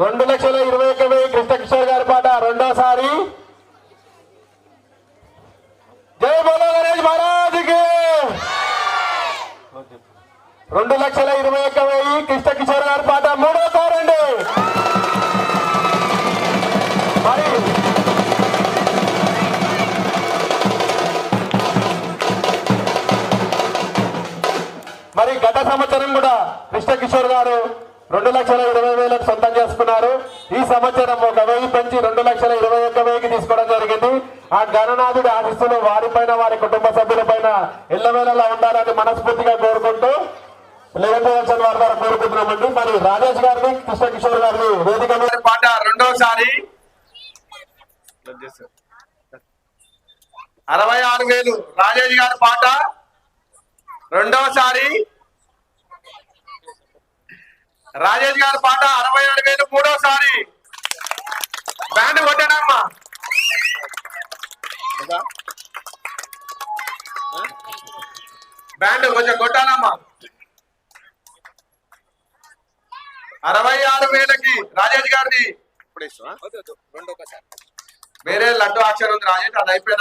2,21,000 కృష్ణకిషోర్ గారి పాట రెండోసారి. జై బోలో గణేష్ మహారాజ్కి. 2,21,000 కృష్ణకిషోర్ గారి పాట మూడోసారి అండి. మరి గత సంవత్సరం కూడా కృష్ణకిషోర్ గారు 2,20,000 సొంతం చేసుకున్నారు. ఈ సంవత్సరం 1,000 పెంచి 2,21,000 తీసుకోవడం జరిగింది. ఆ గణనాథుడి ఆశీస్సులు వారిపైన వారి కుటుంబ సభ్యులపైన ఎల్లవేళలా ఉండాలని మనస్ఫూర్తిగా కోరుకుంటూ లెవెన్ వారి ద్వారా కోరుకుంటున్నామండి. మరి రాజేష్ గారిని కృష్ణకిషోర్ గారిని వేదిక మీద పాట రెండోసారి 66,000 రాజేష్ గారి పాట రెండోసారి. రాజేష్ గారి పాట 67,000 మూడోసారి. బ్యాండ్ కొట్టానమ్మా. బ్యాండ్ కొంచెం కొట్టానమ్మా. 66,000కి రాజేష్ గారిని వేరే లడ్డు అక్షరం ఉంది రాజేష్, అది అయిపోయింది.